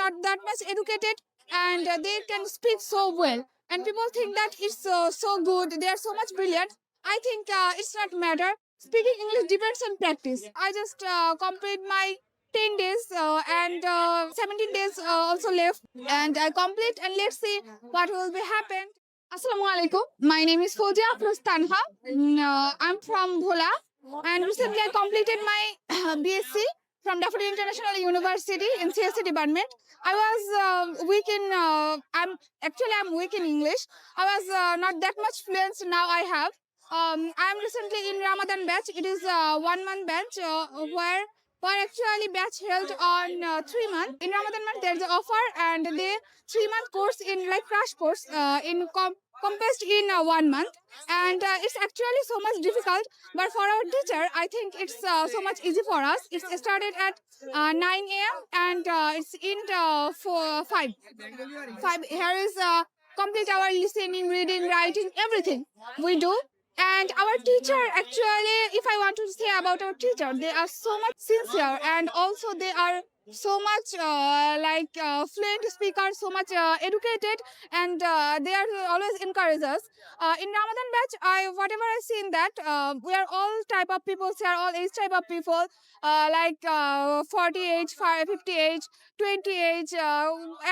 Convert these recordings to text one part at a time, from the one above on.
not that much educated and they can speak so well. And people think that it's so good, they are so much brilliant. I think it's not matter. Speaking English depends on practice. I just complete my 10 days and 17 days also left and I complete and let's see what will be happen. Assalamu alaikum. My name is Fozia Afroz Tanha. I'm from Bhola and recently I completed my BSc from Daffodil International University in CSC department. I was weak in I'm weak in English. I was not that much fluent. Now I have. I'm recently in Ramadan batch. It is a 1 month batch where actually batch held on 3 months. In Ramadan month there's an offer and the 3 month course in like crash course compressed in 1 month and it's actually so much difficult, but for our teacher I think it's so much easy for us. It's started at 9 a.m. and it's in 5 here is complete our listening, reading, writing, everything we do. And our teacher actually, if I want to say about our teacher, they are so much sincere and also they are so much fluent speaker, so much educated, and they are always encourage us. In Ramadan batch, whatever I seen that we are all type of people, we are all age type of people, 40 age, 50 age, 20 age,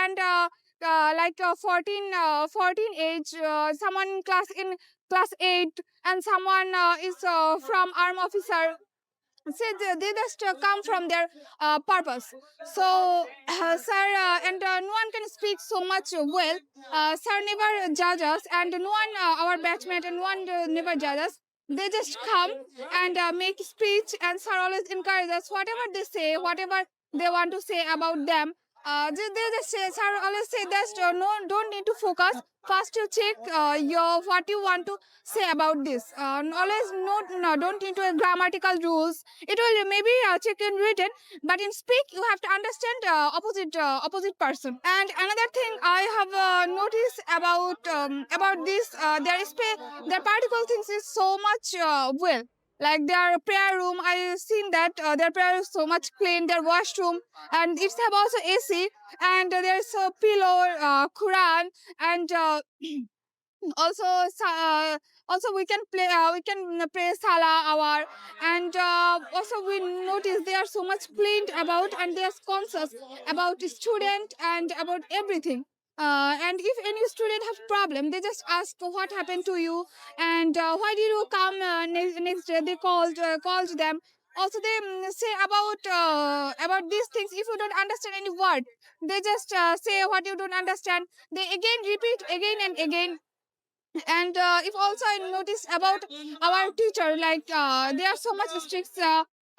and 14 age, someone class 8 and someone is from arm officer. Say they just come from their purpose. So sir and no one can speak so much well. Sir never judge us and no one our batchmate and no one never judge us. They just come and make speech and sir always encourage us whatever they say, whatever they want to say about them. They just say, sir always say that no, don't need to focus. First you check your what you want to say about this. Always no, don't need to grammatical rules. It will maybe check in written, but in speak you have to understand opposite person. And another thing I have noticed about this, their particle things is so much well. Like their prayer room, I seen that their prayer is so much clean. Their washroom and it's have also AC and there's a pillow, Quran, and also also we can pray salah hour and also we notice they are so much cleaned about and they are conscious about student and about everything. And if any student have problem, they just ask what happened to you and why did you come next day. They called them. Also they say about these things. If you don't understand any word, they just say what you don't understand. They again repeat again and again. And if also I notice about our teacher, like they are so much strict,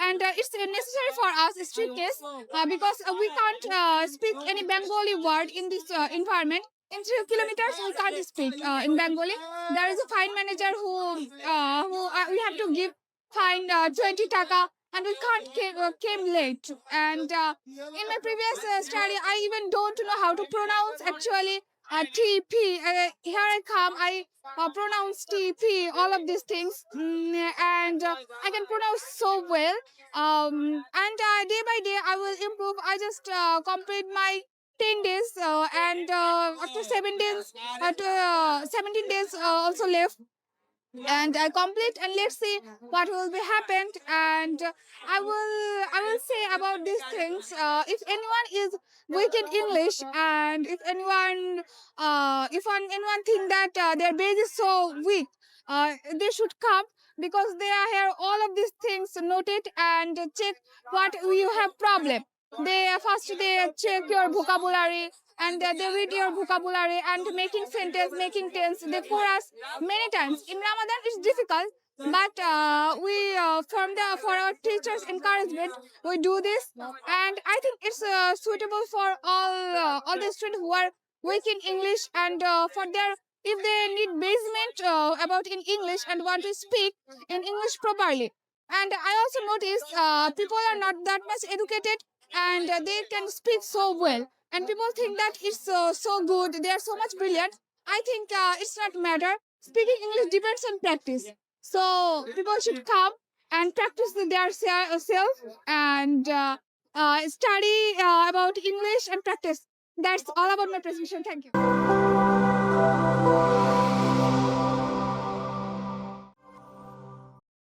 and it's necessary for us strictness because we can't speak any Bengali word in this environment. In 3 kilometers we can't speak in Bengali. There is a fine manager who we have to give fine 20 taka, and we can't came late. And in my previous study I even don't know how to pronounce actually TP. Here I come, I pronounce TP, all of these things, and I can pronounce so well. And day by day I will improve. I just complete my 10 days and after 7 days, after 17 days also left and I complete and let's see what will be happened. And I will say about these things. If anyone is weak in English and if anyone anyone think that their base is so weak, they should come because they are here all of these things noted and check what you have problem. They check your vocabulary and they read your vocabulary and making sentence, making tense. They for us many times. In Ramadan, it's difficult, but we for our teachers' encouragement, we do this, and I think it's suitable for all the students who are weak in English and for their if they need basement about in English and want to speak in English properly. And I also notice people are not that much educated and they can speak so well. And people think that it's so good, they are so much brilliant. I think it's not matter. Speaking English depends on practice. So people should come and practice their self and study about English and practice. That's all about my presentation. Thank you.